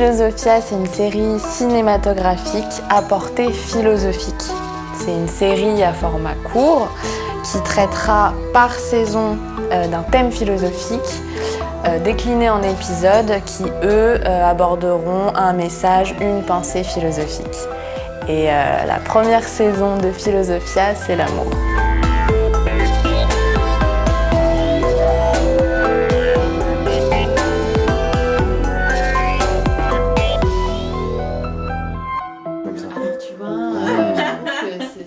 Philosophia, c'est une série cinématographique à portée philosophique. C'est une série à format court qui traitera par saison d'un thème philosophique décliné en épisodes qui, eux, aborderont un message, une pensée philosophique. Et la première saison de Philosophia, c'est l'amour.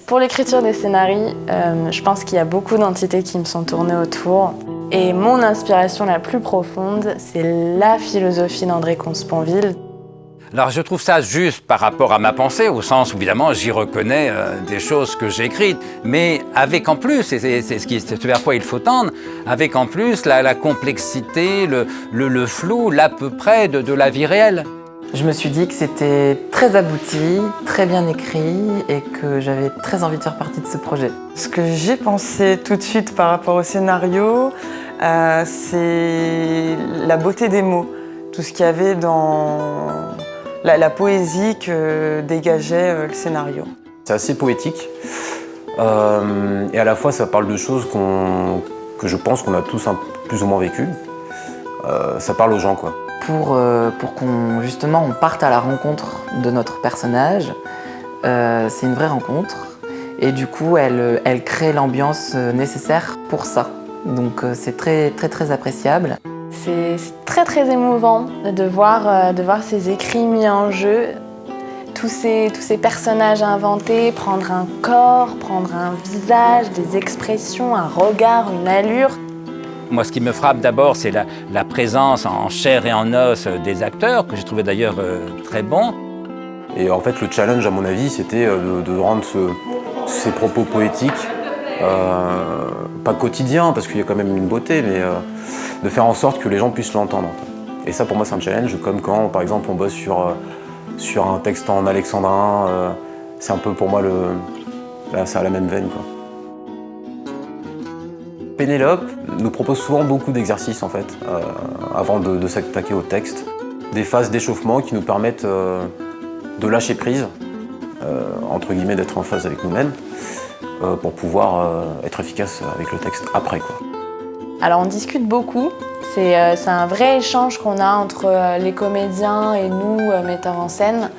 Pour l'écriture des scénarios, je pense qu'il y a beaucoup d'entités qui me sont tournées autour. Et mon inspiration la plus profonde, c'est la philosophie d'André Comte-Sponville. Alors je trouve ça juste par rapport à ma pensée, au sens où évidemment j'y reconnais des choses que j'ai écrites, mais avec en plus, et c'est ce vers quoi il faut tendre, avec en plus la complexité, le flou, l'à peu près de la vie réelle. Je me suis dit que c'était très abouti, très bien écrit et que j'avais très envie de faire partie de ce projet. Ce que j'ai pensé tout de suite par rapport au scénario, c'est la beauté des mots. Tout ce qu'il y avait dans la poésie que dégageait le scénario. C'est assez poétique et à la fois ça parle de choses que je pense qu'on a tous plus ou moins vécues. Ça parle aux gens, quoi. Pour qu'on justement on parte à la rencontre de notre personnage, c'est une vraie rencontre et du coup elle crée l'ambiance nécessaire pour ça. Donc c'est très appréciable. C'est très émouvant de voir ces écrits mis en jeu, tous ces personnages inventés, prendre un corps, prendre un visage, des expressions, un regard, une allure. Moi, ce qui me frappe d'abord, c'est la présence en chair et en os des acteurs, que j'ai trouvé d'ailleurs très bon. Et en fait, le challenge, à mon avis, c'était de rendre ces propos poétiques, pas quotidiens, parce qu'il y a quand même une beauté, mais de faire en sorte que les gens puissent l'entendre. Et ça, pour moi, c'est un challenge, comme quand, par exemple, on bosse sur un texte en alexandrin. C'est un peu, pour moi, là, ça a la même veine, quoi. Pénélope nous propose souvent beaucoup d'exercices en fait, avant de s'attaquer au texte. Des phases d'échauffement qui nous permettent de lâcher prise, entre guillemets d'être en phase avec nous-mêmes, pour pouvoir être efficace avec le texte après, quoi. Alors on discute beaucoup, c'est un vrai échange qu'on a entre les comédiens et nous, metteurs en scène.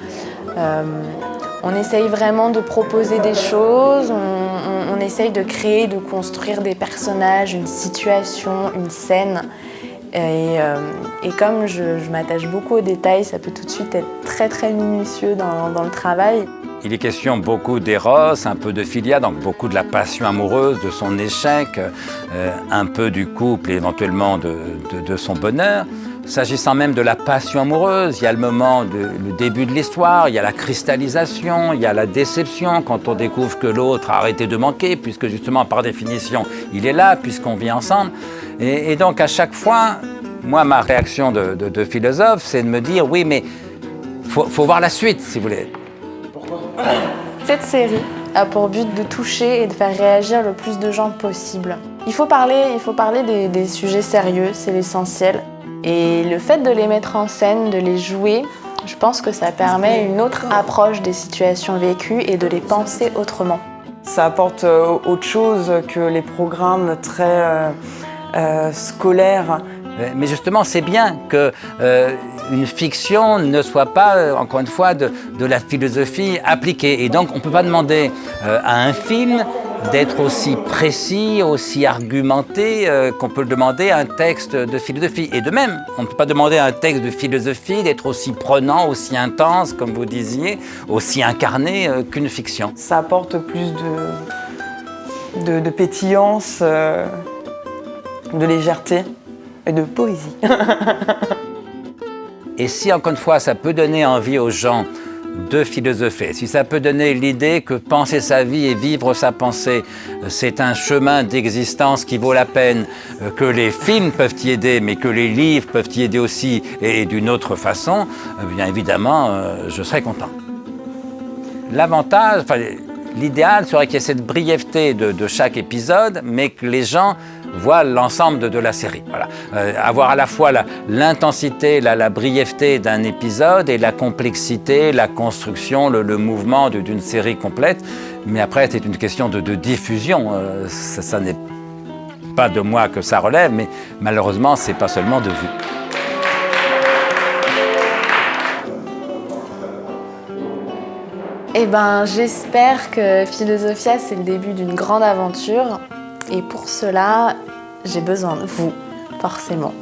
On essaye vraiment de proposer des choses, on essaye de créer, de construire des personnages, une situation, une scène. Et comme je m'attache beaucoup aux détails, ça peut tout de suite être très minutieux dans le travail. Il est question beaucoup d'éros, un peu de philia, donc beaucoup de la passion amoureuse, de son échec, un peu du couple et éventuellement de son bonheur. S'agissant même de la passion amoureuse, il y a le début de l'histoire, il y a la cristallisation, il y a la déception quand on découvre que l'autre a arrêté de manquer, puisque justement par définition il est là, puisqu'on vit ensemble. Et donc à chaque fois, moi ma réaction de philosophe, c'est de me dire oui mais faut voir la suite si vous voulez. Pourquoi ? Cette série a pour but de toucher et de faire réagir le plus de gens possible. Il faut parler des sujets sérieux, c'est l'essentiel. Et le fait de les mettre en scène, de les jouer, je pense que ça permet une autre approche des situations vécues et de les penser autrement. Ça apporte autre chose que les programmes très scolaires. Mais justement, c'est bien qu'une fiction ne soit pas, encore une fois, de la philosophie appliquée. Et donc, on ne peut pas demander à un film d'être aussi précis, aussi argumenté qu'on peut le demander à un texte de philosophie. Et de même, on ne peut pas demander à un texte de philosophie d'être aussi prenant, aussi intense, comme vous disiez, aussi incarné qu'une fiction. Ça apporte plus de pétillance, de légèreté et de poésie. Et si, encore une fois, ça peut donner envie aux gens de philosopher, si ça peut donner l'idée que penser sa vie et vivre sa pensée, c'est un chemin d'existence qui vaut la peine, que les films peuvent y aider, mais que les livres peuvent y aider aussi, et d'une autre façon, bien évidemment, je serais content. L'avantage, L'idéal serait qu'il y ait cette brièveté de chaque épisode, mais que les gens voient l'ensemble de la série. Voilà. Avoir à la fois l'intensité, la brièveté d'un épisode et la complexité, la construction, le mouvement d'une série complète. Mais après, c'est une question de diffusion. Ça n'est pas de moi que ça relève, mais malheureusement, c'est pas seulement de vue. Eh ben, j'espère que Philosophia, c'est le début d'une grande aventure. Et pour cela, j'ai besoin de vous, forcément.